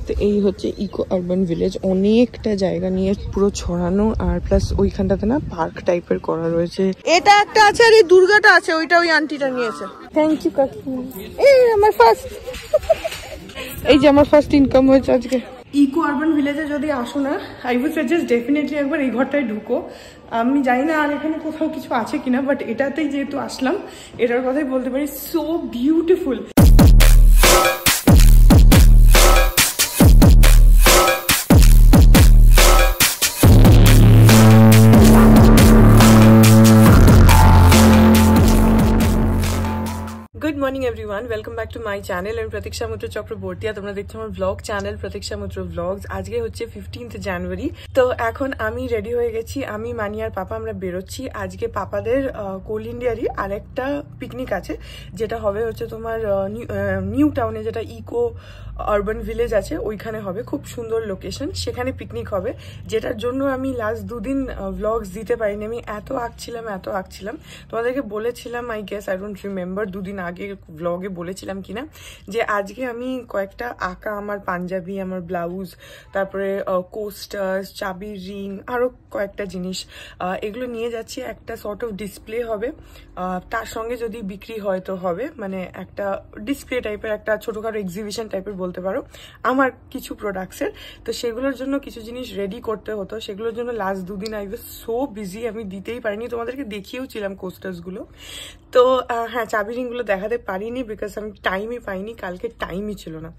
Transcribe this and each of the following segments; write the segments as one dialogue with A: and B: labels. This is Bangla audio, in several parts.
A: তো এই হচ্ছে ইকো আরবান ভিলেজ, অনেকটা জায়গা নিয়ে পুরো ছড়ানো, আর প্লাস ওইখানটাতে না পার্ক টাইপের করা রয়েছে। এটা একটা আছে আর এই দুর্গাটা আছে, ওইটা ওই আন্টিটা নিয়েছে। থ্যাংক ইউ কাকিমা। এই আমার ফার্স্ট এই যে আমার ফার্স্ট ইনকাম হয়েছে আজকে। ইকো আরবান ভিলেজে যদি আসো না, আই উড সাজেস্ট ডেফিনেটলি একবার এই ঘরটায় ঢুকো। আমি জানি না আর এখানে কোথাও কিছু আছে কিনা, বাট এটাতেই যেহেতু আসলাম এটার কথাই বলতে পারি, so beautiful. Good morning everyone, welcome back to my channel and Pratiksha Mitra Chakraborty. তোমরা দেখছো আমার ব্লগ চ্যানেল প্রতীক্ষা মিত্র ব্লগস। আজকে হচ্ছে 15th জানুয়ারি। তো এখন আমি রেডি হয়ে গেছি, আমি মানি আর পাপা আমরা বেরোচ্ছি। আজকে পাপাদের কোল ইন্ডিয়ারই আরেকটা পিকনিক আছে, যেটা হবে হচ্ছে তোমার নিউ টাউনে, যেটা ইকো আরবান ভিলেজ আছে ওইখানে হবে। খুব সুন্দর লোকেশন, সেখানে পিকনিক হবে, যেটার জন্য আমি লাস্ট দুদিন ব্লগস দিতে পারিনি। আমি এত আঁকছিলাম তোমাদেরকে বলেছিলাম, I guess I don't remember দুদিন আগে ব্লগে বলেছিলাম কিনা, যে আজকে আমি কয়েকটা আঁকা, আমার পাঞ্জাবি, আমার ব্লাউজ, তারপরে কোস্টার, চাবির রিং, আরো কয়েকটা জিনিস, এগুলো নিয়ে যাচ্ছি। একটা সর্ট অফ ডিসপ্লে হবে, তার সঙ্গে যদি বিক্রি হয় তো হবে, মানে একটা ডিসপ্লে টাইপের, একটা ছোটখাটো এক্সিবিশন টাইপের বলতে পারো আমার কিছু প্রোডাক্টসের। তো সেগুলোর জন্য কিছু জিনিস রেডি করতে হতো, সেগুলোর জন্য লাস্ট দুদিন আই ওয়াজ সো বিজি, আমি দিতেই পারিনি। তোমাদেরকে দেখিয়েওছিলাম কোস্টার্সগুলো। তো হ্যাঁ, চাবি রিংগুলো দেখাতে পারিনি বিকজ আমি টাইমই পাইনি, কালকে টাইমই ছিল না।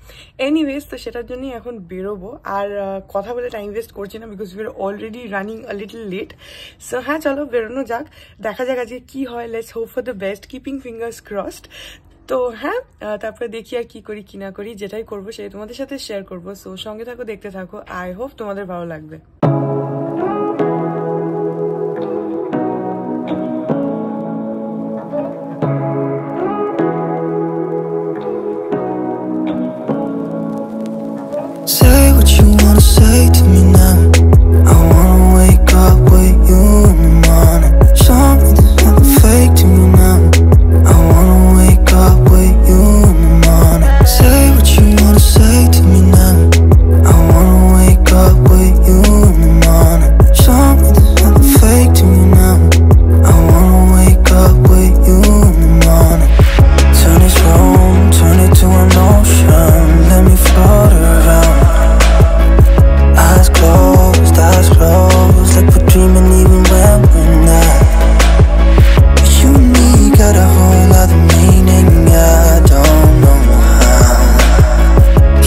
A: এনিওয়েজ, তো সেটার জন্যই এখন বেরোবো। আর কথা বলে টাইম ওয়েস্ট করছি না because we are already running a little late. So হ্যাঁ, চলো বেরোনো যাক, দেখা যাক আজকে কি হয়। Let's hope for the best, keeping fingers crossed. তো হ্যাঁ, তারপরে দেখি আর কি করি কি না করি, যেটাই করবো সেটাই তোমাদের সাথে শেয়ার করবো। সো সঙ্গে থাকো, দেখতে থাকো, আই হোপ তোমাদের ভালো লাগবে।
B: Say to me now, I wanna wake up with you in the morning. Show me there's nothing fake to me now, I wanna wake up with you in the morning. Say what you wanna say to me now, I wanna wake up with you in the morning. Show me there's nothing fake to me now, I wanna wake up with you in the morning. Turn this room, turn it to an ocean, let me float around. Eyes closed, like we're dreaming even when we're not. You and me got a whole other meaning, I don't know how.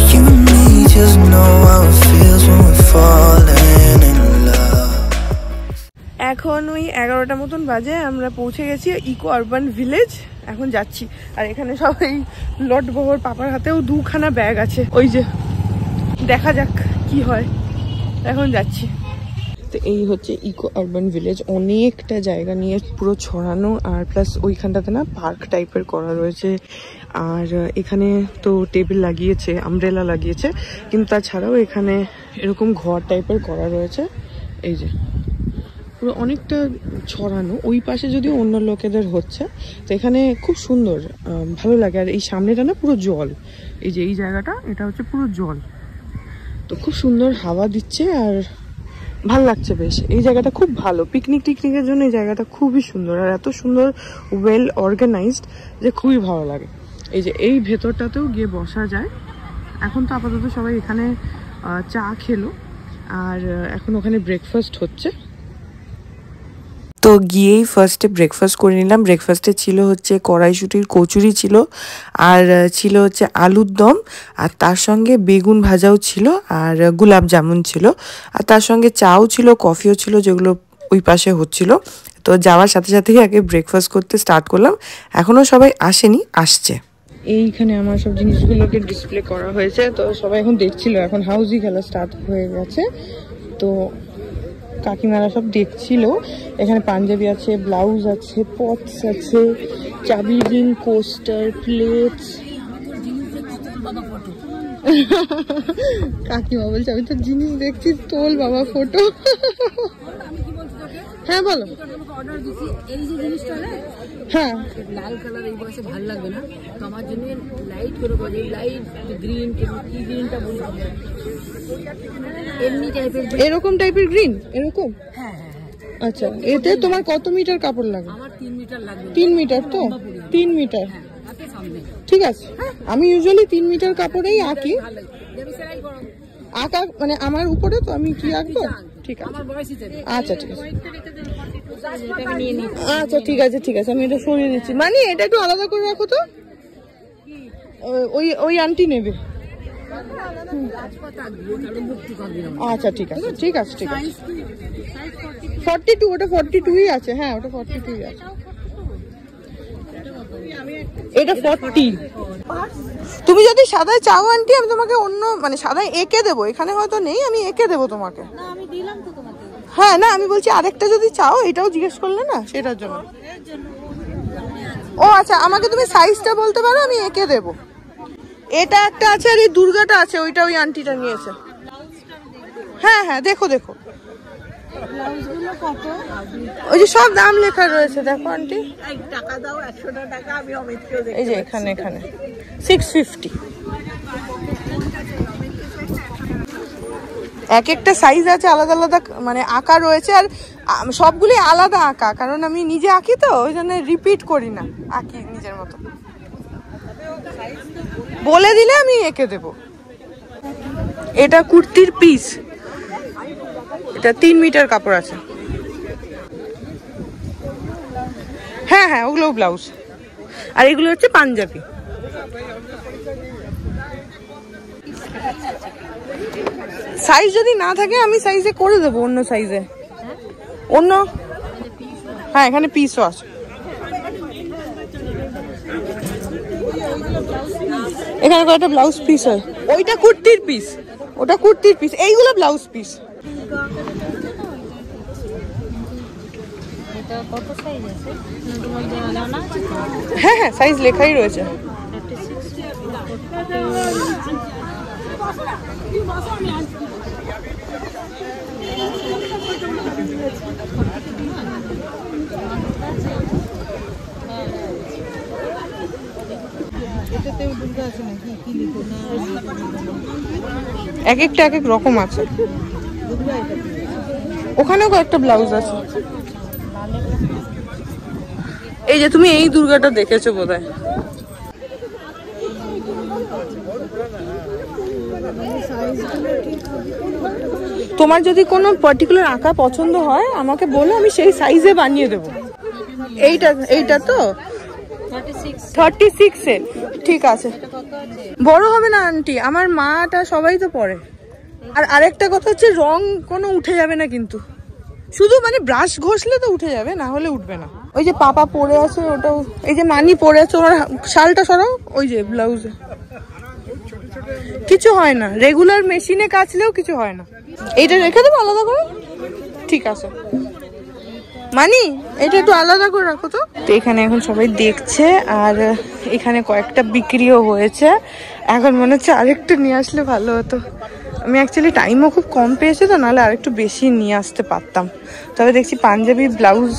B: You and me just know how it feels when we're falling in love.
A: এখন ওই 11টা মতন বাজে, আমরা পৌঁছে গেছি ইকো আরবান ভিলেজ। এখন যাচ্ছি, আর এখানে সবাই লট বহর, পাপার হাতেও 2খানা ব্যাগ আছে। ওই যে দেখা যাক কি হয়, এখন যাচ্ছি। তো এই হচ্ছে ইকো আরবান ভিলেজ, অনেকটা জায়গা নিয়ে পুরো ছড়ানো, আর প্লাস ওইখানটাতে না পার্ক টাইপের করা রয়েছে। আর এখানে তো টেবিল লাগিয়েছে, আমব্রেলা লাগিয়েছে, কিন্তু তাছাড়াও এখানে এরকম ঘর টাইপের করা রয়েছে। এই যে পুরো অনেকটা ছড়ানো, ওই পাশে যদিও অন্য লোকেদের হচ্ছে। তো এখানে খুব সুন্দর, ভালো লাগে। আর এই সামনেটা না পুরো জল, এই যে এই জায়গাটা, এটা হচ্ছে পুরো জল। তো খুব সুন্দর হাওয়া দিচ্ছে আর ভালো লাগছে বেশ। এই জায়গাটা খুব ভালো টিকনিকের জন্য, এই জায়গাটা খুবই সুন্দর, আর এত সুন্দর ওয়েল অর্গানাইজড যে খুবই ভালো লাগে। এই যে এই ভেতরটাতেও গিয়ে বসা যায়। এখন তো আপাতত সবাই এখানে চা খেলো, আর এখন ওখানে ব্রেকফাস্ট হচ্ছে। তো গিয়েই ফার্স্টে ব্রেকফাস্ট করে নিলাম। ব্রেকফাস্টে ছিল হচ্ছে কড়াইশুঁটির কচুরি ছিল, আর ছিল হচ্ছে আলুর দম, আর তার সঙ্গে বেগুন ভাজাও ছিল, আর গোলাপ জামুন ছিল, আর তার সঙ্গে চাও ছিল, কফিও ছিল, যেগুলো ওই পাশে হচ্ছিল। তো যাওয়ার সাথে সাথেই আগে ব্রেকফাস্ট করতে স্টার্ট করলাম। এখনও সবাই আসেনি, আসছে। এইখানে আমার সব জিনিসগুলোকে ডিসপ্লে করা হয়েছে, তো সবাই এখন দেখছিল। এখন হাউজি খেলা স্টার্ট হয়ে গেছে, তো কাকিমারা সব দেখছিল। এখানে পাঞ্জাবি আছে, ব্লাউজ আছে, পটস আছে, চাবি রিং, কোস্টার, প্লেটস। কাকিমা বলছে আমি তো জিনিস দেখছি, তোল বাবা ফটো। হ্যাঁ বলো। হ্যাঁ
C: লাল কালার এই বয়সে ভালো লাগবে না, তো আমার জন্য লাইট করে বলি, লাইট গ্রিন, কি গ্রিনটা বলি, এমনি টাইপের,
A: এরকম টাইপের গ্রিন, এরকম।
C: হ্যাঁ হ্যাঁ হ্যাঁ।
A: আচ্ছা, এতে তোমার কত মিটার কাপড় লাগবে?
C: আমার 3 মিটার লাগবে।
A: 3 মিটার তো? 3 মিটার,
C: হ্যাঁ, হাতে সামনে।
A: ঠিক আছে। আমি ইউজুয়ালি 3 মিটার কাপড়েই আঁকি।
C: ভালো দেবী সেলাই করো।
A: আঁকা মানে আমার উপরে, তো আমি কি আঁকবো? ঠিক আছে,
C: আমার বয়সই তো।
A: আচ্ছা ঠিক আছে,
C: এটাকে নিয়ে নি।
A: আচ্ছা ঠিক আছে ঠিক আছে, আমি এটা সরিয়ে নিচ্ছি। মানে এটা একটু আলাদা করে রাখো তো, ওই ওই আন্টি নেবে। আচ্ছা ঠিক আছে ঠিক আছে ঠিক আছে। 42, ওটা 42ই আছে। হ্যাঁ ওটা 42ই আছে, এটা 40। তুমি যদি সাদায় চাও আন্টি, আমি তোমাকে অন্য মানে সাদায় এঁকে দেবো, এখানে হয়তো নেই, আমি এঁকে দেবো তোমাকে। হ্যাঁ না, আমি বলছি আরেকটা যদি চাও, এটাও জিজ্ঞেস করলে না, সেটার জন্য। ও আচ্ছা, আমাকে তুমি সাইজটা বলতে পারো, আমি এঁকে দেবো। এটা একটা আছে, আর এই দুর্গাটা আছে, ওইটা ওই আন্টিটা নিয়েছে। হ্যাঁ হ্যাঁ, দেখো দেখো, ওই যে সব দাম লেখা রয়েছে, দেখো আন্টি। এই যে এখানে এখানে 650। এক একটা সাইজ আছে, আলাদা আলাদা মানে আঁকা রয়েছে, আর সবগুলি আলাদা আঁকা, কারণ আমি নিজে আঁকি তো, ওই জন্য রিপিট করি না, আঁকি নিজের মতো। বলে দিলে আমি এঁকে দেব। এটা কুর্তির পিস, এটা 3 মিটার কাপড় আছে। হ্যাঁ হ্যাঁ, ওগুলো ব্লাউজ, আর এগুলো হচ্ছে পাঞ্জাবি। সাইজ যদি না থাকে আমি সাইজে করে দেবো, অন্য সাইজে, অন্য। হ্যাঁ এখানে পিসও আছে, এখানে কয়েকটা ব্লাউজ পিস হয়। ওইটা কুর্তির পিস, ওটা কুর্তির পিস, এইগুলো ব্লাউজ পিস। হ্যাঁ হ্যাঁ, সাইজ লেখাই রয়েছে। এক একটা এক এক রকম আছে, ওখানেও কয়েকটা ব্লাউজ আছে। এই যে তুমি এই দুর্গাটা দেখেছো বোধহয়। তোমার যদি কোনো পার্টিকুলার আঁকা পছন্দ হয় আমাকে বলো, আমি সেই সাইজে বানিয়ে দেবো। এইটা এইটা তো 36 এর, ঠিক আছে। বড় হবে না আন্টি, আমার মাটা সবাই তো পরে। আর আরেকটা কথা হচ্ছে, রং কোনো উঠে যাবে না কিন্তু, শুধু মানে ব্রাশ ঘষলে তো উঠে যাবে, না হলে উঠবে না। ওই যে পাপা পরে আছে, ওটাও, এই যে মানি পরে আছে, ওর শালটা সরাও, ওই যে ব্লাউজে কিছু হয় না, রেগুলার মেশিনে কাচলেও কিছু হয় না। এইটা রেখে দেবো আলাদা করে, ঠিক আছে। মানি এটা একটু আলাদা করে রাখো তো। এখানে এখন সবাই দেখছে, আর এখানে কয়েকটা বিক্রিও হয়েছে। এখন মনে হচ্ছে আরেকটু নিয়ে আসলে ভালো হতো। আমি অ্যাকচুয়ালি টাইমও খুব কম পেয়েছি তো, নাহলে আরেকটু বেশি নিয়ে আসতে পারতাম। তবে দেখছি পাঞ্জাবি ব্লাউজ,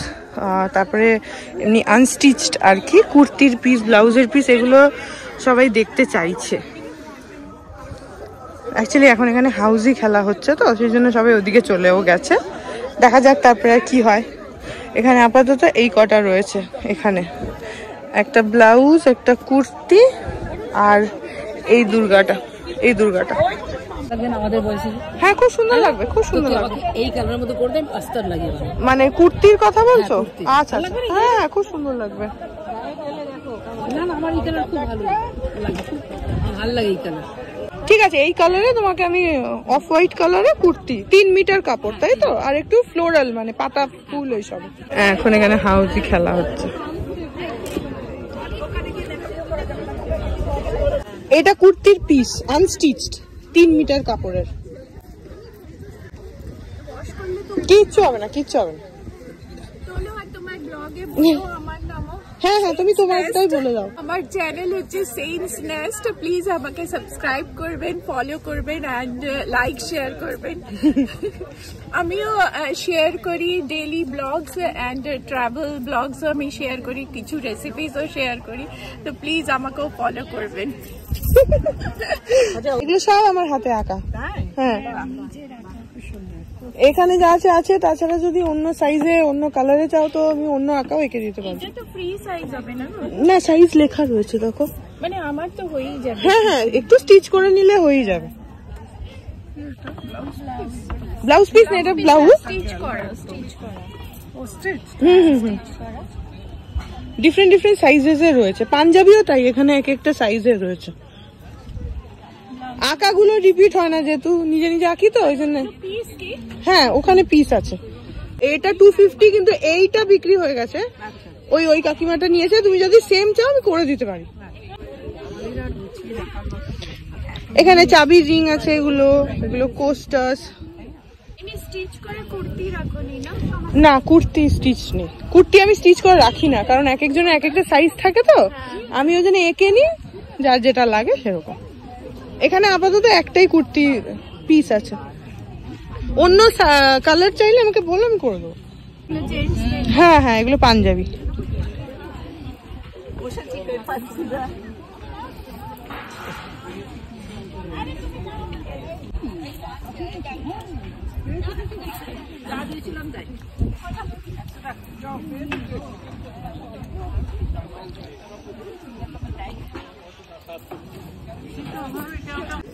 A: তারপরে এমনি আনস্টিচড আর কি কুর্তির পিস, ব্লাউজের পিস, এগুলো সবাই দেখতে চাইছে। অ্যাকচুয়ালি এখন এখানে হাউজি খেলা হচ্ছে তো, সেই জন্য সবাই ওদিকে চলেও গেছে। দেখা যাক তারপরে আর কি হয়। এখানে আপাতত এই কটা রয়েছে, এখানে একটা ব্লাউজ, একটা কুর্তি, আর এই দুর্গাটা, এই দুর্গাটা
C: আমাদের বয়সে।
A: হ্যাঁ খুব সুন্দর লাগবে, খুব সুন্দর লাগবে।
C: এই কালারের মধ্যে করে দেন, আস্তর লাগিয়ে দেন।
A: মানে কুর্তির কথা বলছো? আচ্ছা আচ্ছা, হ্যাঁ খুব সুন্দর লাগবে।
C: না না, আমার এই কালার খুব ভালো লাগে, ভালো লাগে এই কালার।
A: ঠিক আছে, এই কালারে তোমাকে আমি অফ হোয়াইট কালারে কুর্তি, 3 মিটার কাপড়, তাই তো? আর একটু ফ্লোরাল মানে পাতা ফুল এইসব। এখন এখানে হাউজি খেলা হচ্ছে। এটা কুর্তির পিস, আনস্টিচড, 3 মিটার কাপড়ের। কিচ্ছু হবে না, কিচ্ছু হবে না। হ্যাঁ হ্যাঁ, তুমি তোমারটাই বলে দাও।
D: আমার চ্যানেল হচ্ছে সেইন্টস নেস্ট, প্লিজ আমাকে সাবস্ক্রাইব করবেন, ফলো করবেন এন্ড লাইক শেয়ার করবেন। আমিও শেয়ার করি daily blogs and travel blogs, আমি শেয়ার করি, কিছু রেসিপিসও শেয়ার করি, তো প্লিজ আমাকেও ফলো করবেন।
A: এগুলো সব আমার হাতে আঁকা। হ্যাঁ, এখানে যা আছে আছে, তাছাড়া যদি অন্য সাইজে অন্য কালারে চাও তো আমি অন্য আঁকাও এঁকে দিতে পারবো।
D: এটা তো ফ্রি সাইজ হবে না?
A: না, সাইজ লেখা রয়েছে দেখো।
D: মানে আমার তো হয়েই যাবে।
A: হ্যাঁ হ্যাঁ, একটু স্টিচ করে নিলে হয়ে যাবে। ব্লাউজ পিস না, এটা ব্লাউজ
D: স্টিচ করা ও স্টিচ।
A: ডিফারেন্ট ডিফারেন্ট সাইজেস এর রয়েছে, পাঞ্জাবিও তাই, এখানে এক একটা সাইজের রয়েছে। আঁকাগুলো রিপিট হয় না, যেহেতু নিজে নিজে আঁকি তো ওই জন্য। হ্যাঁ, ওখানে পিস আছে। এটা 250, কিন্তু এইটা বিক্রি হয়ে গেছে। ওই কাকিমাটা নিয়েছে, তুমি যদি সেম চাও আমি করে দিতে পারি। এখানে চাবি রিং আছে, এগুলো কোস্টার্স।
D: স্টিচ করে কুর্তি রাখোনি না?
A: না, কুর্তি স্টিচ নেই। কুর্তি আমি স্টিচ করে রাখি না, কারণ এক একজনের এক একটা সাইজ থাকে তো, আমি ওই জন্য এঁকে নিই যার যেটা লাগে সেরকম। এখানে আপাতত একটাই কুর্তি পিস আছে, অন্য কালার চাইলে আমাকে বলো, আমি করে দেবো। হ্যাঁ হ্যাঁ, এগুলো পাঞ্জাবি।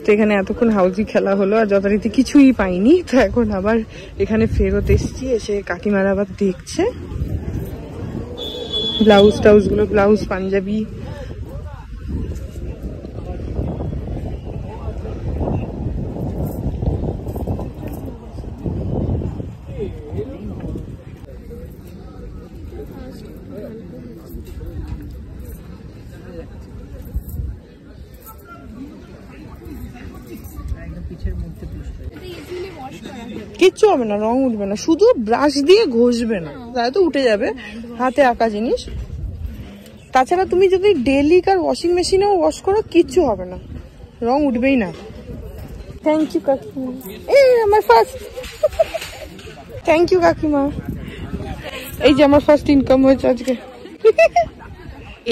A: তো এখানে এতক্ষণ হাউজি খেলা হলো আর যথারীতি কিছুই পাইনি, তো এখন আবার এখানে ফেরত এসছি। এসে কাকিমারা আবার দেখছে ব্লাউজ টাউজ গুলো, ব্লাউজ পাঞ্জাবি। কিচ্ছু হবে না, রং উঠবে না, শুধু ব্রাশ দিয়ে ঘষবে না, তাহলে তো উঠে যাবে। হাতে আঁকা জিনিস, তাছাড়া তুমি যদি ডেলি কার ওয়াশিং মেশিনেও ওয়াশ করো কিচ্ছু হবে না, রং উঠবেই না। থ্যাংক ইউ কাকিমা, এই আমার ফার্স্ট। থ্যাংক ইউ কাকিমা, এই যে আমার ফার্স্ট ইনকাম হয়েছে আজকে।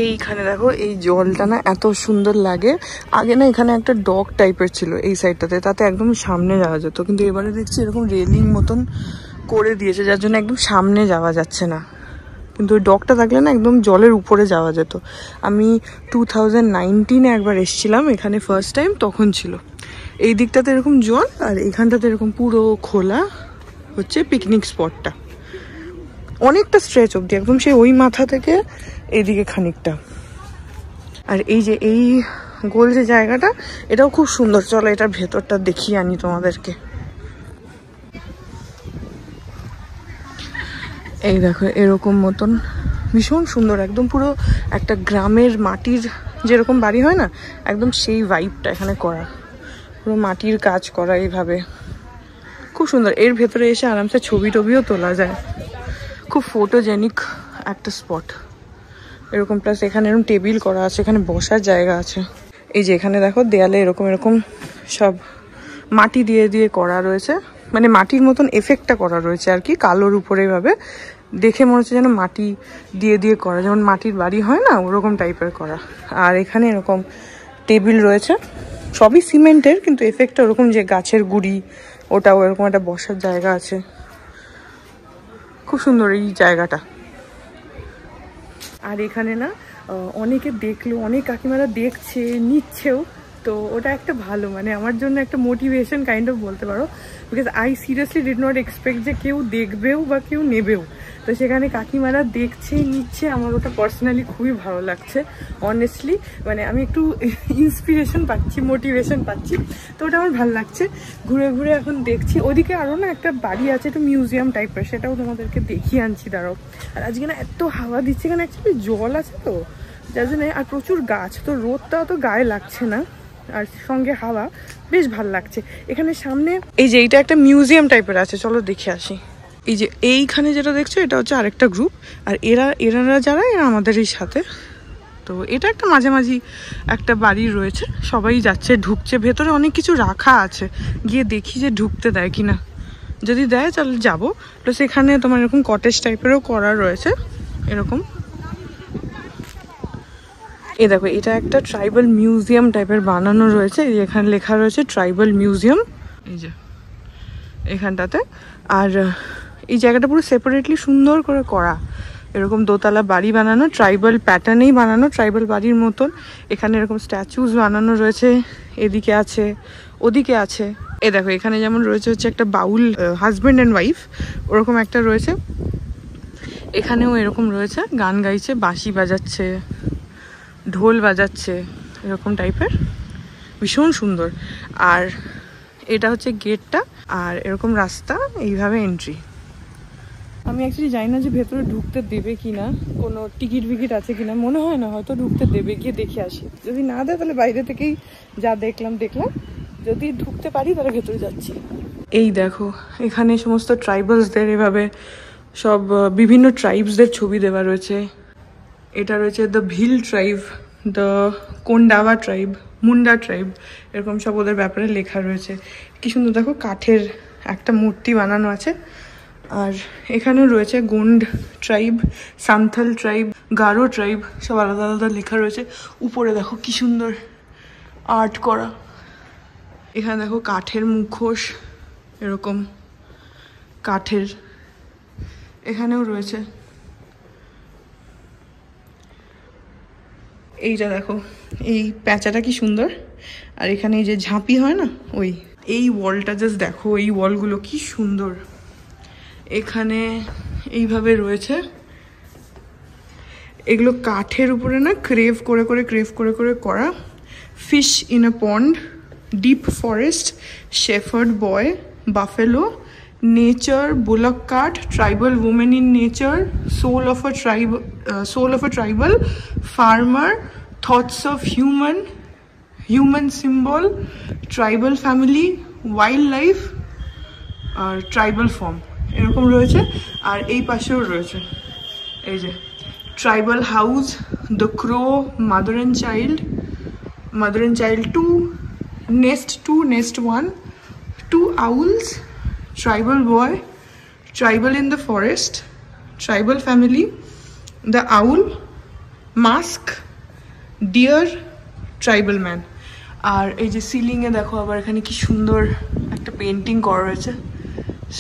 A: এইখানে দেখো, এই জলটা না এত সুন্দর লাগে। আগে না এখানে একটা ডক টাইপের ছিল এই সাইডটাতে, তাতে একদম সামনে যাওয়া যেত, কিন্তু এবারে দেখছি এরকম রেলিং মতন করে দিয়েছে, যার জন্য একদম সামনে যাওয়া যাচ্ছে না। কিন্তু ওই ডকটা থাকলে না একদম জলের উপরে যাওয়া যেত। আমি 2019-এ একবার এসেছিলাম এখানে ফার্স্ট টাইম, তখন ছিল এই দিকটাতে এরকম জল, আর এইখানটাতে এরকম পুরো খোলা হচ্ছে পিকনিক স্পটটা, অনেকটা স্ট্রেচ অব্দি, একদম সেই ওই মাথা থেকে এইদিকে খানিকটা। আর এই যে এই গোল যে জায়গাটা, এটাও খুব সুন্দর। চলো এটার ভেতরটা দেখিয়ে আনি তোমাদেরকে। এই দেখো, এরকম মতন ভীষণ সুন্দর, একদম পুরো একটা গ্রামের মাটির যেরকম বাড়ি হয় না, একদম সেই ভাইবটা এখানে করা, পুরো মাটির কাজ করা এইভাবে, খুব সুন্দর। এর ভেতরে এসে আরামসে ছবি টবিও তোলা যায়, খুব ফটোজেনিক একটা স্পট এরকম। প্লাস এখানে এরকম টেবিল করা আছে, এখানে বসার জায়গা আছে। এই যে এখানে দেখো দেয়ালে এরকম এরকম সব মাটি দিয়ে দিয়ে করা রয়েছে, মানে মাটির মতন এফেক্টটা করা রয়েছে আর কি, কালোর উপরে ভাবে দেখে মনে হচ্ছে যেন মাটি দিয়ে দিয়ে করা, যেমন মাটির বাড়ি হয় না ওরকম টাইপের করা। আর এখানে এরকম টেবিল রয়েছে, সবই সিমেন্টের, কিন্তু এফেক্টটা ওরকম যে গাছের গুড়ি, ওটাও এরকম একটা বসার জায়গা আছে, খুব সুন্দর এই জায়গাটা। আর এখানে না অনেকে দেখলো, অনেক কাকিমারা দেখছে, নিচ্ছেও, তো ওটা একটা ভালো, মানে আমার জন্য একটা মোটিভেশন কাইন্ড অফ বলতে পারো, because I seriously did not expect যে কেউ দেখবেও বা কেউ নেবেও। তো সেখানে কাকিমারা দেখছে, নিচ্ছে, আমার ওটা পার্সোনালি খুবই ভালো লাগছে অনেস্টলি, মানে আমি একটু ইন্সপিরেশন পাচ্ছি, মোটিভেশন পাচ্ছি, তো ওটা আমার ভালো লাগছে। ঘুরে ঘুরে এখন দেখছি, ওদিকে আরও না একটা বাড়ি আছে, একটু মিউজিয়াম টাইপের, সেটাও তোমাদেরকে দেখিয়ে আনছি দাঁড়াও। আর আজকে না এত হাওয়া দিচ্ছে, এখানে অ্যাকচুয়ালি জল আছে তো যার জন্য, আর প্রচুর গাছ, তো রোদটাও তো গায়ে লাগছে না, আর সঙ্গে হাওয়া, বেশ ভালো লাগছে। এখানে সামনে এই যে এইটা একটা মিউজিয়াম টাইপের আছে, চলো দেখে আসি। এই যে এইখানে যেটা দেখছো এটা হচ্ছে আরেকটা গ্রুপ, আর এরা যারা এরা আমাদেরই সাথে। তো এটা একটা মাঝামাঝি একটা বাড়ি রয়েছে, সবাই যাচ্ছে ঢুকছে, ভেতরে অনেক কিছু রাখা আছে, গিয়ে দেখি যে ঢুকতে দেয় কিনা, যদি দেয় তাহলে যাবো। প্লাস এখানে তোমার এরকম কটেজ টাইপেরও করা রয়েছে এরকম। এই দেখো এটা একটা ট্রাইবাল মিউজিয়াম টাইপের বানানো রয়েছে, এখানে লেখা রয়েছে ট্রাইবাল মিউজিয়াম এই যে এখানটাতে। আর এই জায়গাটা পুরো সেপারেটলি সুন্দর করে করা, এরকম দোতলা বাড়ি বানানো, ট্রাইবাল প্যাটার্নেই বানানো, ট্রাইবাল বাড়ির মতন। এখানে এরকম স্ট্যাচুস বানানো রয়েছে, এদিকে আছে ওদিকে আছে। এ দেখো এখানে যেমন রয়েছে হচ্ছে একটা বাউল, হাজব্যান্ড অ্যান্ড ওয়াইফ ওরকম একটা রয়েছে, এখানেও এরকম রয়েছে, গান গাইছে, বাঁশি বাজাচ্ছে, ঢোল বাজাচ্ছে, এরকম টাইপের, ভীষণ সুন্দর। আর এটা হচ্ছে গেটটা, আর এরকম রাস্তা, এইভাবে এন্ট্রি। আমি অ্যাকচুয়ালি জানি না যে ভেতরে ঢুকতে দেবে কিনা, কোনো টিকিট ফিকিট আছে কিনা, মনে হয় না, হয়তো ঢুকতে দেবে, গিয়ে দেখে আসি। যদি না দেয় তাহলে বাইরে থেকেই যা দেখলাম, যদি ঢুকতে পারি তাহলে ভেতরে যাচ্ছি। এই দেখো এখানে সমস্ত ট্রাইবালসদের এভাবে সব বিভিন্ন ট্রাইবসদের ছবি দেওয়া রয়েছে। এটা রয়েছে the Bhil tribe, the Kondawa tribe, Munda tribe, এরকম সব ওদের ব্যাপারে লেখা রয়েছে। কি সুন্দর দেখো, কাঠের একটা মূর্তি বানানো আছে। আর এখানেও রয়েছে Gond tribe, Santhal tribe, Garo tribe, সব আলাদা আলাদা লেখা রয়েছে। উপরে দেখো কি সুন্দর আর্ট করা। এখানে দেখো কাঠের মুখোশ, এরকম কাঠের, এখানেও রয়েছে। এইটা দেখো, এই প্যাঁচাটা কি সুন্দর। আর এখানে এই যে ঝাঁপি হয় না, ওই এই ওয়ালটা জাস্ট দেখো, এই ওয়ালগুলো কি সুন্দর। এখানে এইভাবে রয়েছে, এগুলো কাঠের উপরে না ক্রেভ করে করা। Fish in a pond, deep forest, shepherd boy, buffalo, nature, bullock cart, tribal women in nature, soul of a tribal farmer, thoughts of human symbol, tribal family, wildlife, আর ট্রাইবাল ফর্ম, এরকম রয়েছে। আর এই পাশেও রয়েছে এই যে tribal house, the crow, mother and child 2, nest 2, nest 1, 2 owls, tribal boy, tribal in the forest, tribal family, the owl, mask, deer, tribal man। আর এই যে সিলিং এ দেখো আবার এখানে কি সুন্দর একটা পেন্টিং করা রয়েছে,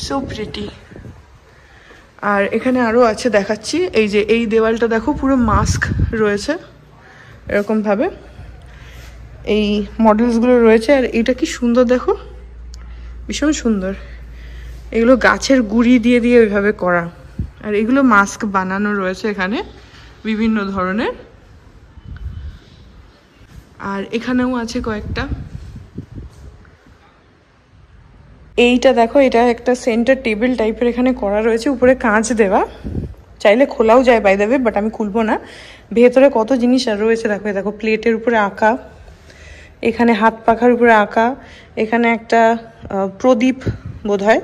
A: সো প্রিটি। আর এখানে আরো আছে, দেখাচ্ছি। এই যে এই দেওয়ালটা দেখো পুরো মাস্ক রয়েছে এরকম ভাবে, এই মডেলসগুলো রয়েছে। আর এটা কি সুন্দর দেখো, ভীষণ সুন্দর। এগুলো গাছের গুঁড়ি দিয়ে ওইভাবে করা। আর এগুলো মাস্ক বানানো রয়েছে এখানে বিভিন্ন ধরনের। আর এখানেও আছে কয়েকটা। এইটা দেখো, এটা একটা সেন্টার টেবিল টাইপের এখানে করা রয়েছে, উপরে কাঁচ দেওয়া, চাইলে খোলাও যায় বাই দ্য ওয়ে, বাট আমি খুলবো না। ভেতরে কত জিনিস আর রয়েছে দেখো, দেখো প্লেটের উপরে আঁকা, এখানে হাত পাখার উপরে আঁকা, এখানে একটা প্রদীপ বোধহয়,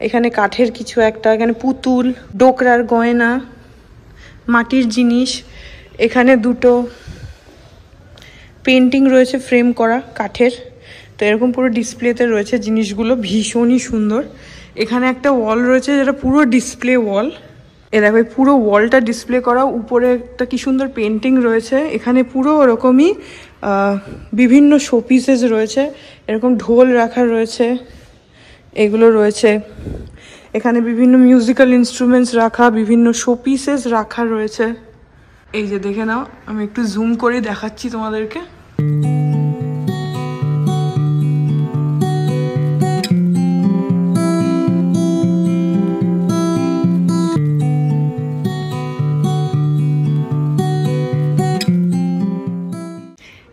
A: এখানে কাঠের কিছু একটা, এখানে পুতুল, ডোকরার গয়না, মাটির জিনিস, এখানে দুটো পেন্টিং রয়েছে ফ্রেম করা কাঠের। তো এরকম পুরো ডিসপ্লেতে রয়েছে জিনিসগুলো, ভীষণই সুন্দর। এখানে একটা ওয়াল রয়েছে যেটা পুরো ডিসপ্লে ওয়াল, এ দেখো পুরো ওয়ালটা ডিসপ্লে করা, উপরে একটা কি সুন্দর পেন্টিং রয়েছে। এখানে পুরো ওরকমই বিভিন্ন শোপিসেস রয়েছে, এরকম ঢোল রাখা রয়েছে, এগুলো রয়েছে। এখানে বিভিন্ন মিউজিক্যাল ইনস্ট্রুমেন্টস রাখা, বিভিন্ন শোপিসেস রাখা রয়েছে। এই যে দেখে নাও, আমি একটু জুম করে দেখাচ্ছি তোমাদেরকে।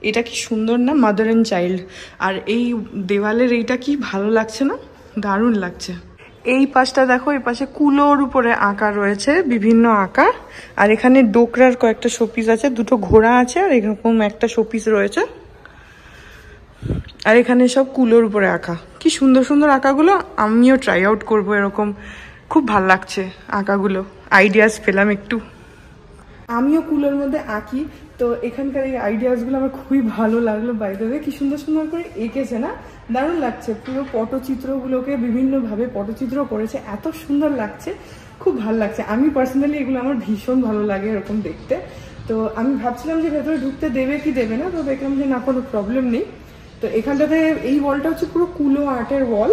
A: এটা কি সুন্দর না, মাদার অ্যান্ড চাইল্ড। আর এই দেওয়ালের এইটা কি ভালো লাগছে না, দারুণ লাগছে। এই পাশটা দেখো, এই পাশে কুলোর উপরে আঁকা রয়েছে বিভিন্ন আঁকা। আর এখানে ডোকরার কয়েকটা শোপিস আছে, দুটো ঘোড়া আছে, আর এরকম একটা শোপিস রয়েছে। আর এখানে সব কুলোর উপরে আঁকা, কি সুন্দর সুন্দর আঁকাগুলো। আমিও ট্রাই আউট করবো এরকম খুব ভাল লাগছে আঁকাগুলো, আইডিয়াস পেলাম একটু। আমিও কুলোর মধ্যে আঁকি, তো এখানকার এই আইডিয়াসগুলো আমার খুবই ভালো লাগলো। বাই দ্য ওয়ে কি সুন্দর সুন্দর করে এঁকেছে না, দারুণ লাগছে। পুরো পটচিত্রগুলোকে বিভিন্নভাবে পটচিত্র করেছে, এত সুন্দর লাগছে, খুব ভালো লাগছে। আমি পার্সোনালি এগুলো আমার ভীষণ ভালো লাগে এরকম দেখতে। তো আমি ভাবছিলাম যে ভেতরে ঢুকতে দেবে কি দেবে না, তো দেখলাম যে না, কোনো প্রবলেম নেই। তো এখানটাতে এই ওয়ালটা হচ্ছে পুরো কুলো আর্টের ওয়াল,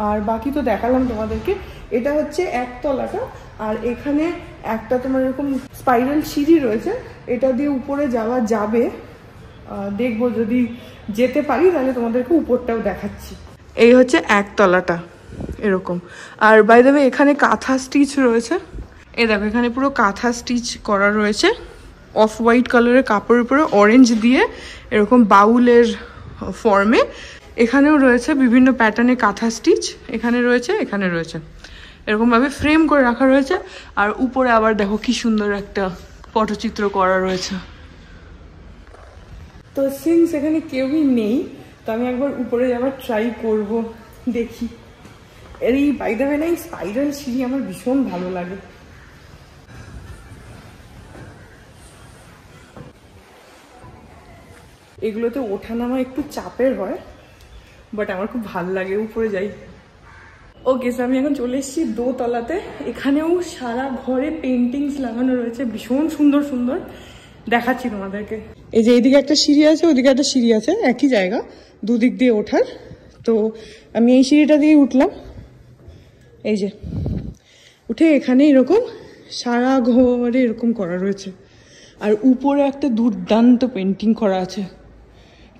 A: আর বাকি তো দেখালাম তোমাদেরকে। এটা হচ্ছে একতলাটা, আর এখানে একটা তোমার এরকম স্পাইরাল সিঁড়ি রয়েছে, এটা দিয়ে উপরে যাওয়া যাবে। দেখবো যদি যেতে পারি তাহলে তোমাদেরকে উপরটাও দেখাচ্ছি। এই হচ্ছে একতলাটা এরকম। আর বাই দ্য ওয়ে এখানে কাঁথা স্টিচ রয়েছে, এই দেখো এখানে পুরো কাঁথা স্টিচ করা রয়েছে, অফ হোয়াইট কালারের কাপড়ের উপরে অরেঞ্জ দিয়ে এরকম বাউলের ফর্মে। এখানেও রয়েছে বিভিন্ন প্যাটার্নে কাঁথা স্টিচ, এখানে রয়েছে, এখানে রয়েছে, এরকমভাবে ফ্রেম করে রাখা রয়েছে। আর উপরে আবার দেখো কি সুন্দর একটা পটচিত্র করা রয়েছে। তো সিন্স এখানে কেউই নেই, তো আমি একবার উপরে যাবার ট্রাই করব, দেখি। এই বাই দ্য ওয়ে না, এই স্পাইরাল সিঁড়ি আমার ভীষণ ভালো লাগে। এগুলোতে ওঠানামা একটু চাপের হয়, বাট আমার খুব ভালো লাগে, উপরে যাই। ওকে, সো আমি এখন চলে এসেছি দোতলাতে। এখানেও সারা ঘরে পেন্টিংস লাগানো রয়েছে, ভীষণ সুন্দর সুন্দর, দেখাচ্ছি তোমাদেরকে। এই যে এইদিকে একটা সিঁড়ি আছে, ওইদিকে একটা সিঁড়ি আছে, একই জায়গা, দুদিক দিয়ে ওঠার। তো আমি এই সিঁড়িটা দিয়ে উঠলাম, এই যে উঠে এখানে এরকম সারা ঘরে এরকম করা রয়েছে। আর উপরে একটা দুর্দান্ত পেন্টিং করা আছে,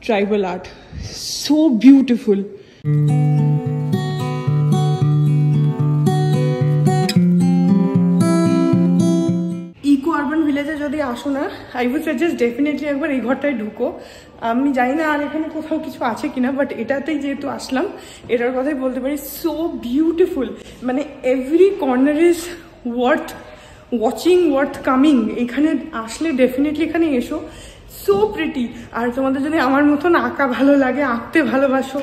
A: tribal art, so beautiful. Eco urban ভিলেজে যদি আসো না, আই উড সাজেস্ট ডেফিনেটলি একবার এই ঘরটায় ঢুকো। আমি জানি না আর এখানে কোথাও কিছু আছে কিনা, বাট এটাতেই যেহেতু আসলাম এটার কথাই বলতে পারি, সো বিউটিফুল। মানে every corner is worth watching, worth coming. এখানে আসলে ডেফিনেটলি এখানে এসো, সো প্রিটি। আর তোমাদের যদি আমার মতন আঁকা ভালো লাগে, আঁকতে ভালোবাসো,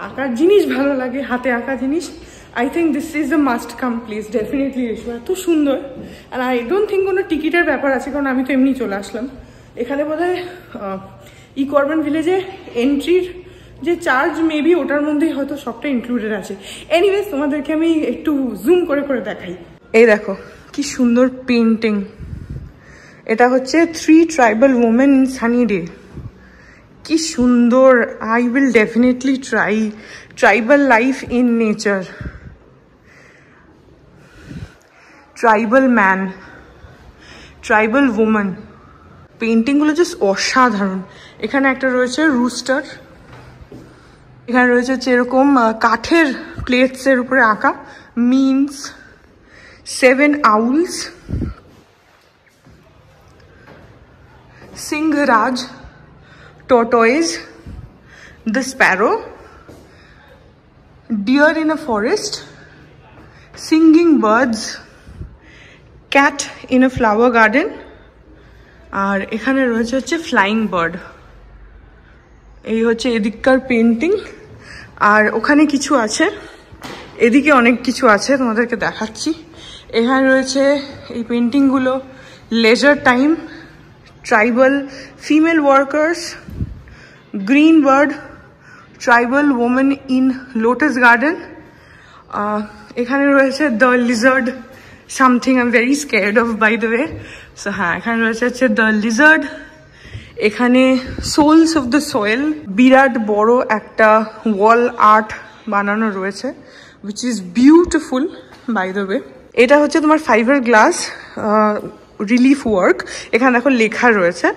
A: আঁকার জিনিস ভালো লাগে, হাতে আঁকা জিনিস, I think this is the must come place, definitely এসো, এত সুন্দর। আর আই ডোন্ট থিঙ্ক কোনো টিকিটের ব্যাপার আছে, কারণ আমি তো এমনি চলে আসলাম। এখানে বোধহয় ইকো আরবান ভিলেজে এন্ট্রির যে চার্জ মেবি ওটার মধ্যেই হয়তো সবটা ইনক্লুডেড আছে। এনিওয়েজ তোমাদেরকে আমি একটু জুম করে করে দেখাই। এই দেখো কি সুন্দর পেন্টিং, এটা হচ্ছে 3 tribal women in sunny day. কি সুন্দর, I will definitely try tribal life in nature, tribal man, tribal women. পেন্টিংগুলো জাস্ট অসাধারণ। এখানে একটা রয়েছে রুস্টার, এখানে রয়েছে হচ্ছে এরকম কাঠের প্লেটসের উপরে আঁকা means, 7 owls, Singhraj, tortoise, the sparrow, deer in a forest, singing birds, cat in a flower garden, আর এখানে রয়েছে হচ্ছে ফ্লাইং বার্ড। এই হচ্ছে এদিককার পেন্টিং। আর ওখানে কিছু আছে, এদিকে অনেক কিছু আছে, তোমাদেরকে দেখাচ্ছি। এখানে রয়েছে এই পেন্টিংগুলো, leisure time, tribal female workers, green bird, tribal women in lotus garden. এখানে রয়েছে the lizard something I am very scared of by the way. So হ্যাঁ, এখানে রয়েছে হচ্ছে দ্য লিজার্ড। এখানে সোলস অফ দ্য সোয়েল, বিরাট বড় একটা ওয়াল আর্ট বানানো রয়েছে, which is beautiful by the way. এটা হচ্ছে তোমার ফাইবার গ্লাস রিলিফ ওয়ার্ক। এখানে দেখো লেখা রয়েছে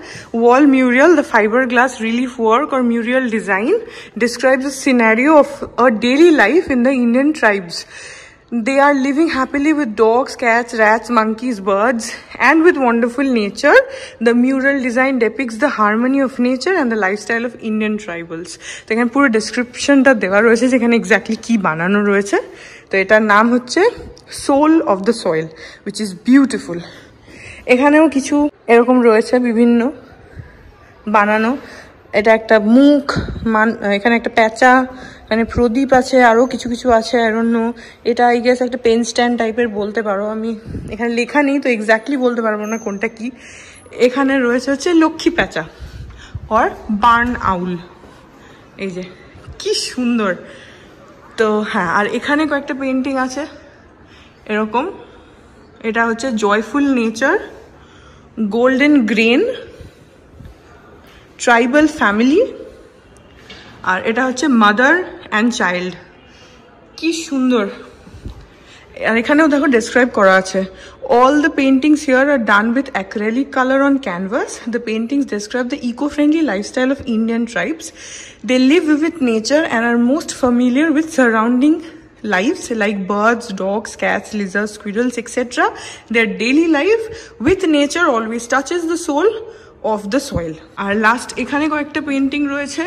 A: wall mural, the fibre glass relief work or mural design describes a scenario of a daily life in the Indian tribes. They are living happily with dogs, cats, rats, monkeys, birds, and with wonderful nature. The mural design depicts the harmony of nature and the lifestyle of Indian tribals. তো এখানে পুরো ডেসক্রিপশনটা দেওয়া রয়েছে যেখানে এক্স্যাক্টলি কি বানানো রয়েছে। তো এটার নাম হচ্ছে soul of the soil, which is beautiful. এখানেও কিছু এরকম রয়েছে বিভিন্ন বানানো। এটা একটা মুখ, এখানে একটা প্যাঁচা, মানে প্রদীপ আছে, আরও কিছু কিছু আছে, আই ডোন্ট নো। এটা আই গেস একটা পেন স্ট্যান্ড টাইপের বলতে পারো। আমি এখানে লেখা নেই তো এক্স্যাক্টলি বলতে পারবো না কোনটা কি। এখানে রয়েছে হচ্ছে লক্ষ্মী প্যাঁচা আর বার্ন আউল, এই যে কি সুন্দর। তো হ্যাঁ, আর এখানে কয়েকটা পেন্টিং আছে এরকম। এটা হচ্ছে joyful nature, golden grain, tribal family, আর এটা হচ্ছে মাদার অ্যান্ড চাইল্ড। কি সুন্দর। আর এখানেও দেখো ডেসক্রাইব করা আছে, all the paintings here are done with acrylic color on canvas. The paintings describe the eco-friendly lifestyle of Indian tribes. They live with nature and are most familiar with surrounding lives like birds, dogs, cats, lizards, squirrels, etc. Their daily life with nature always touches the soul of the soil. আর লাস্ট এখানে কয়েকটা পেন্টিং রয়েছে,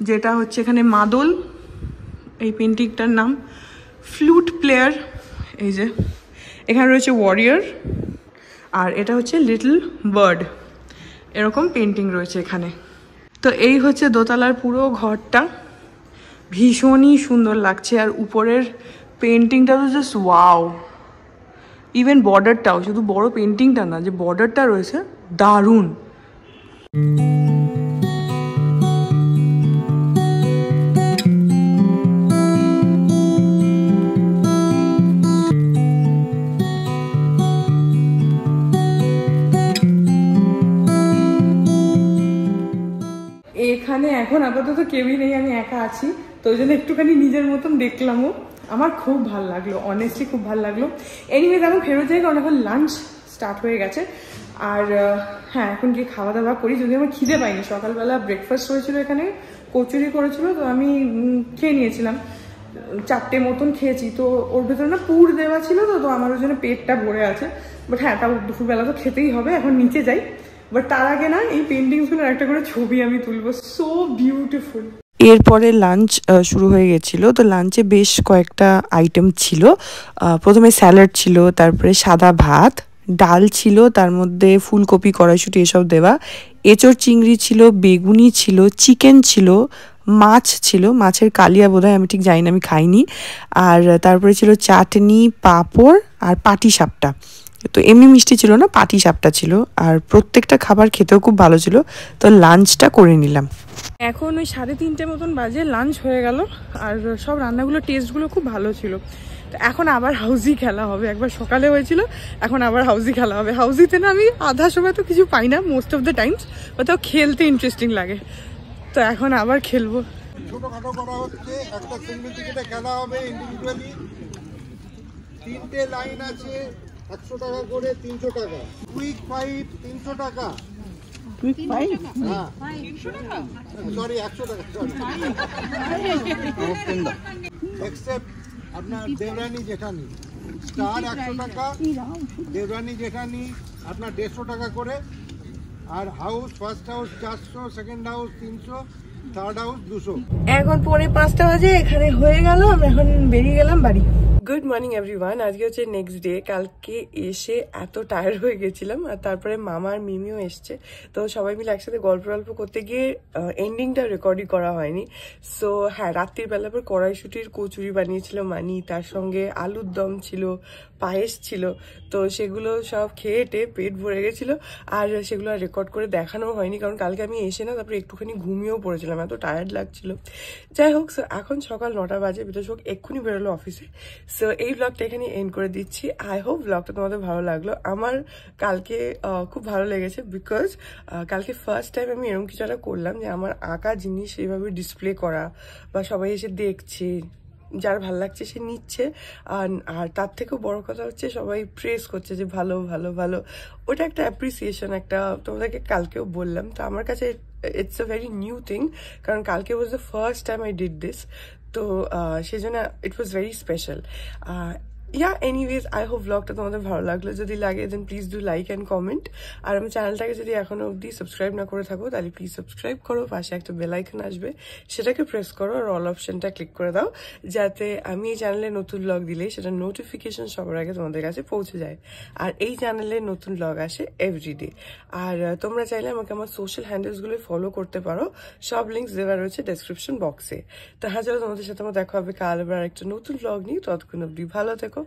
A: যেটা হচ্ছে এখানে মাদল, এই পেন্টিংটার নাম, ফ্লুট প্লেয়ার, এই যে এখানে রয়েছে ওয়ারিয়ার, আর এটা হচ্ছে লিটল বার্ড। এরকম পেন্টিং রয়েছে এখানে। তো এই হচ্ছে দোতলার পুরো ঘরটা, ভীষণই সুন্দর লাগছে। আর উপরের পেন্টিংটা তো জাস্ট ওয়াও। ইভেন বর্ডারটাও, শুধু বড় পেন্টিংটা না, যে বর্ডারটা রয়েছে দারুণ। এখানে এখন আপাতত কেউই নেই, আমি একা আছি, তো ওই জন্য একটুখানি নিজের মতন দেখলামও। আমার খুব ভালো লাগলো, অনেস্টলি খুব ভালো লাগলো। এনিওয়েজ এখন ফেরত যাই, কারণ এখন লাঞ্চ স্টার্ট হয়ে গেছে। আর হ্যাঁ, এখন গিয়ে খাওয়া দাওয়া করি, যদি আমার খিদে পাইনি। সকালবেলা ব্রেকফাস্ট হয়েছিল, এখানে কচুরি করেছিল, তো আমি খেয়ে নিয়েছিলাম, 4টে মতন খেয়েছি। তো ওর ভেতরে না পুর দেওয়া ছিল, তো আমার ওই জন্য পেটটা ভরে আছে। বাট হ্যাঁ, তাও দুপুরবেলা তো খেতেই হবে। এখন নিচে যাই, বাট তার আগে না এই পেন্টিংসগুলোর একটা করে ছবি আমি তুলবো। So beautiful. এরপরে লাঞ্চ শুরু হয়ে গেছিল। তো লাঞ্চে বেশ কয়েকটা আইটেম ছিল। প্রথমে স্যালাড ছিল, তারপরে সাদা ভাত, ডাল ছিল, তার মধ্যে ফুলকপি, কড়াইশুঁটি এসব দেওয়া, এঁচড় চিংড়ি ছিল, বেগুনি ছিল, চিকেন ছিল, মাছ ছিল, মাছের কালিয়া বোধহয়, আমি ঠিক জানি না, আমি খাইনি। আর তারপরে ছিল চাটনি, পাঁপড় আর পাটিসাপটা। তো এমনি মিষ্টি ছিল না, পাটিসাপটা ছিল। আর প্রত্যেকটা খাবার খেতেও খুব ভালো ছিল। তো লাঞ্চটা করে নিলাম। এখন ওই 3:30 মতন বাজে, লাঞ্চ হয়ে গেল। আর সব রান্নাগুলো টেস্টগুলো খুব ভালো ছিল। তো এখন আবার হাউজি খেলা হবে। একবার সকালে হয়েছিল, এখন আবার হাউজি খেলা হবে। হাউজিতে না আমি আধা সময় তো কিছু পাই না, মোস্ট অফ দ্য টাইমস, ওটাও খেলতে ইন্টারেস্টিং লাগে। তো এখন আবার খেলবো।
E: ছোটখাটো করা হচ্ছে, একটা সিঙ্গেল টিকেটে খেলা হবে ইন্ডিভিজুয়ালি। 3টে লাইন আছে, 100 টাকা করে, 300 টাকা। কুইক ফাইট 300 টাকা। Quick fight? হ্যাঁ, 300 টাকা। সরি, 100 টাকা। এক্সেপ্ট আপনার দেবরানী জেঠানি, স্টার 100 টাকা, দেবরানী জেঠানি আপনার 150 টাকা করে। আর house, first house 400, second house 300, third house 200।
A: এখন 4:45 বাজে, এখানে হয়ে গেল, আমরা এখন বেরিয়ে গেলাম বাড়ি। Good morning everyone. আজকে হচ্ছে নেক্সট ডে। কালকে এসে এত টায়ার্ড হয়ে গেছিলাম, আর তারপরে মামা আর মিমিও এসছে। তো সবাই মিলে একসাথে গল্প করতে গিয়ে এন্ডিংটা রেকর্ডই করা হয়নি। সো হ্যাঁ, রাত্রির বেলা পর কড়াইশুঁটির কচুরি বানিয়েছিল মানি, তার সঙ্গে আলুর দম ছিল, পায়েস ছিল। তো সেগুলো সব খেয়ে পেট ভরে গেছিল। আর সেগুলো আর রেকর্ড করে দেখানো হয়নি, কারণ কালকে আমি এসে না তারপরে একটুখানি ঘুমিয়েও পড়েছিলাম, এত টায়ার্ড লাগছিল। যাই হোক, এখন সকাল 9টা বাজে, বিতোষক এক্ষুনি বেরোলো অফিসে। সো এই ব্লগটা এখানে এন্ড করে দিচ্ছি। আই হোপ ব্লগটা তোমাদের ভালো লাগলো। আমার কালকে খুব ভালো লেগেছে, বিকজ কালকে ফার্স্ট টাইম আমি এরকম কিছু একটা করলাম, যে আমার আঁকা জিনিস এইভাবে ডিসপ্লে করা, বা সবাই এসে দেখছে, যার ভালো লাগছে সে নিচ্ছে। আর তার থেকেও বড় কথা হচ্ছে সবাই প্রেস করছে যে ভালো ভালো ভালো। ওটা একটা অ্যাপ্রিসিয়েশন, একটা তোমাদেরকে কালকেও বললাম। তো আমার কাছে it's a very new thing, কারণ কালকে was the first time I did this. তো সেই জন্য it was very special. Anyways I hope ব্লগটা তোমাদের ভালো লাগলো। যদি লাগে then please do like and comment. আর আমার চ্যানেলটাকে যদি এখনো অবধি সাবস্ক্রাইব না করে থাকো তাহলে প্লিজ সাবস্ক্রাইব করো, পাশে একটা বেল আইকন আসবে সেটাকে প্রেস করো আর অল অপশনটা ক্লিক করে দাও, যাতে আমি এই চ্যানেলে নতুন ব্লগ দিলে সেটা নোটিফিকেশন সবার আগে তোমাদের কাছে পৌঁছে যায়। আর এই চ্যানেলে নতুন ব্লগ আসে এভরিডে। আর তোমরা চাইলে আমাকে আমার সোশ্যাল হ্যান্ডেলসগুলো ফলো করতে পারো, সব লিঙ্কস দেওয়া রয়েছে ডেসক্রিপশন বক্সে। তো হ্যাঁ, চলো তোমাদের সাথে আমার দেখা হবে কাল আবার একটা নতুন ব্লগ নিয়ে। ততক্ষণ অবধি ভালো থেকো।